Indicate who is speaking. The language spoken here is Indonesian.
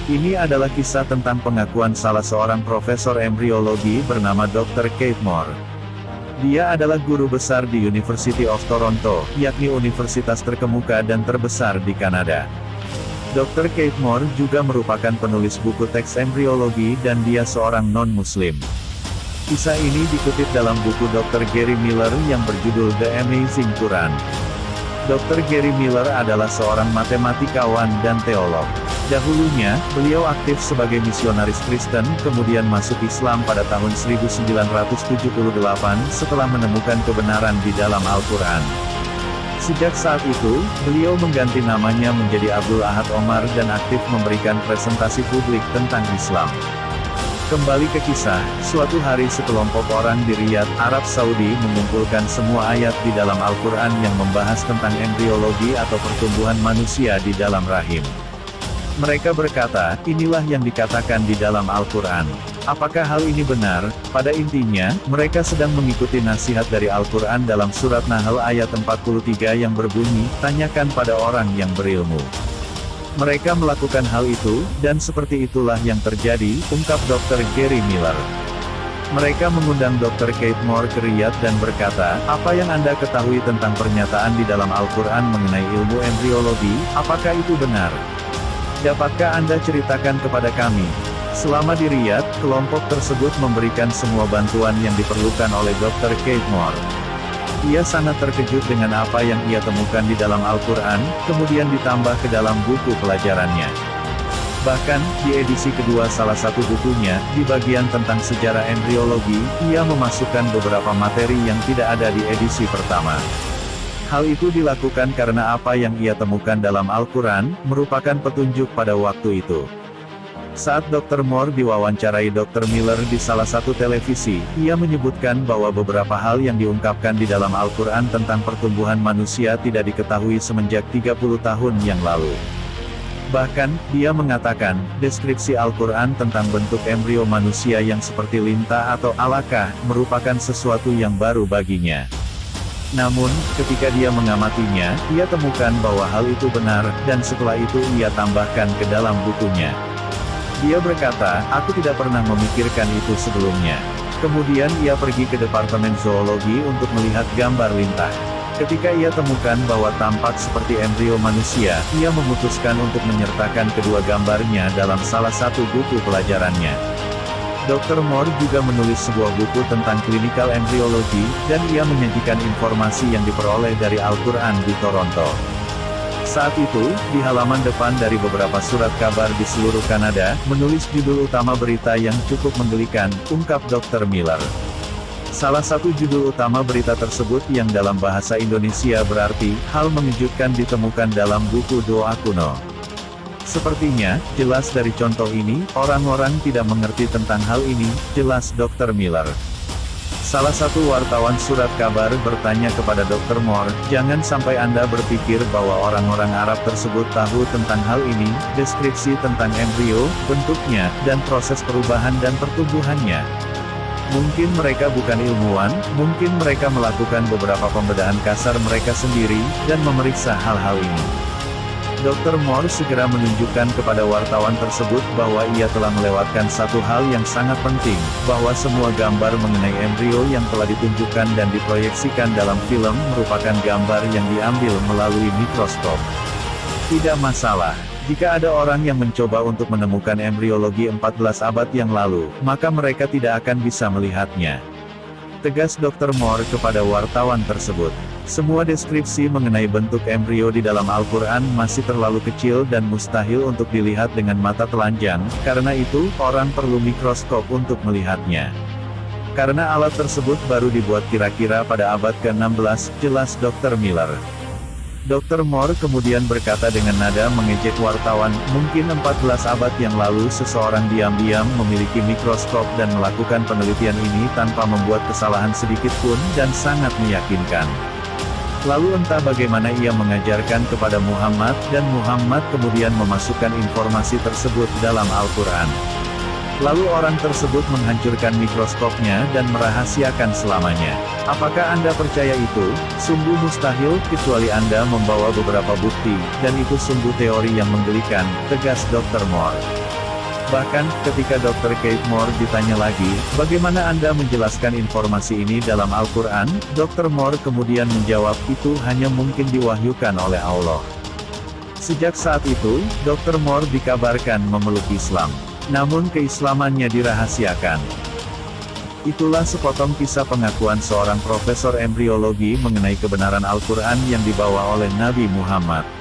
Speaker 1: Ini adalah kisah tentang pengakuan salah seorang profesor embriologi bernama Dr. Keith Moore. Dia adalah guru besar di University of Toronto, yakni universitas terkemuka dan terbesar di Kanada. Dr. Keith Moore juga merupakan penulis buku teks embriologi dan dia seorang non-muslim. Kisah ini dikutip dalam buku Dr. Gary Miller yang berjudul The Amazing Quran. Dr. Gary Miller adalah seorang matematikawan dan teolog. Dahulunya, beliau aktif sebagai misionaris Kristen, kemudian masuk Islam pada tahun 1978 setelah menemukan kebenaran di dalam Al-Quran. Sejak saat itu, beliau mengganti namanya menjadi Abdul Ahad Omar dan aktif memberikan presentasi publik tentang Islam. Kembali ke kisah, suatu hari sekelompok orang di Riyadh, Arab Saudi mengumpulkan semua ayat di dalam Al-Quran yang membahas tentang embriologi atau pertumbuhan manusia di dalam rahim. Mereka berkata, inilah yang dikatakan di dalam Al-Quran. Apakah hal ini benar? Pada intinya, mereka sedang mengikuti nasihat dari Al-Quran dalam surat Nahl ayat 43 yang berbunyi, tanyakan pada orang yang berilmu. Mereka melakukan hal itu, dan seperti itulah yang terjadi, ungkap Dr. Gary Miller. Mereka mengundang Dr. Keith Moore ke Riyadh dan berkata, apa yang Anda ketahui tentang pernyataan di dalam Al-Quran mengenai ilmu embriologi, apakah itu benar? Dapatkah Anda ceritakan kepada kami? Selama di Riyadh, kelompok tersebut memberikan semua bantuan yang diperlukan oleh Dr. Keith Moore. Ia sangat terkejut dengan apa yang ia temukan di dalam Al-Quran, kemudian ditambah ke dalam buku pelajarannya. Bahkan, di edisi kedua salah satu bukunya, di bagian tentang sejarah embriologi, ia memasukkan beberapa materi yang tidak ada di edisi pertama. Hal itu dilakukan karena apa yang ia temukan dalam Al-Quran, merupakan petunjuk pada waktu itu. Saat Dr. Moore diwawancarai Dr. Miller di salah satu televisi, ia menyebutkan bahwa beberapa hal yang diungkapkan di dalam Al-Quran tentang pertumbuhan manusia tidak diketahui semenjak 30 tahun yang lalu. Bahkan, dia mengatakan, deskripsi Al-Quran tentang bentuk embrio manusia yang seperti lintah atau alakah, merupakan sesuatu yang baru baginya. Namun, ketika dia mengamatinya, ia temukan bahwa hal itu benar, dan setelah itu ia tambahkan ke dalam bukunya. Dia berkata, aku tidak pernah memikirkan itu sebelumnya. Kemudian ia pergi ke Departemen Zoologi untuk melihat gambar lintah. Ketika ia temukan bahwa tampak seperti embrio manusia, ia memutuskan untuk menyertakan kedua gambarnya dalam salah satu buku pelajarannya. Dr. Moore juga menulis sebuah buku tentang clinical embryology, dan ia menyajikan informasi yang diperoleh dari Al-Quran di Toronto. Saat itu, di halaman depan dari beberapa surat kabar di seluruh Kanada, menulis judul utama berita yang cukup menggelikan, ungkap Dr. Miller. Salah satu judul utama berita tersebut yang dalam bahasa Indonesia berarti, hal mengejutkan ditemukan dalam buku doa kuno. Sepertinya, jelas dari contoh ini, orang-orang tidak mengerti tentang hal ini, jelas Dr. Miller. Salah satu wartawan surat kabar bertanya kepada Dr. Moore, jangan sampai Anda berpikir bahwa orang-orang Arab tersebut tahu tentang hal ini, deskripsi tentang embrio, bentuknya, dan proses perubahan dan pertumbuhannya. Mungkin mereka bukan ilmuwan, mungkin mereka melakukan beberapa pembedahan kasar mereka sendiri, dan memeriksa hal-hal ini. Dr. Moore segera menunjukkan kepada wartawan tersebut bahwa ia telah melewatkan satu hal yang sangat penting, bahwa semua gambar mengenai embrio yang telah ditunjukkan dan diproyeksikan dalam film merupakan gambar yang diambil melalui mikroskop. Tidak masalah. Jika ada orang yang mencoba untuk menemukan embriologi 14 abad yang lalu, maka mereka tidak akan bisa melihatnya. Tegas Dr. Moore kepada wartawan tersebut. Semua deskripsi mengenai bentuk embrio di dalam Al-Quran masih terlalu kecil dan mustahil untuk dilihat dengan mata telanjang, karena itu, orang perlu mikroskop untuk melihatnya. Karena alat tersebut baru dibuat kira-kira pada abad ke-16, jelas Dr. Miller. Dr. Moore kemudian berkata dengan nada mengejek wartawan, mungkin 14 abad yang lalu seseorang diam-diam memiliki mikroskop dan melakukan penelitian ini tanpa membuat kesalahan sedikit pun, dan sangat meyakinkan. Lalu entah bagaimana ia mengajarkan kepada Muhammad, dan Muhammad kemudian memasukkan informasi tersebut dalam Al-Quran. Lalu orang tersebut menghancurkan mikroskopnya dan merahasiakan selamanya. Apakah Anda percaya itu? Sungguh mustahil, kecuali Anda membawa beberapa bukti, dan itu sungguh teori yang menggelikan, tegas Dr. Moore. Bahkan, ketika Dr. Keith Moore ditanya lagi, bagaimana Anda menjelaskan informasi ini dalam Al-Quran? Dr. Moore kemudian menjawab, itu hanya mungkin diwahyukan oleh Allah. Sejak saat itu, Dr. Moore dikabarkan memeluk Islam. Namun keislamannya dirahasiakan. Itulah sepotong kisah pengakuan seorang profesor embriologi mengenai kebenaran Al-Quran yang dibawa oleh Nabi Muhammad.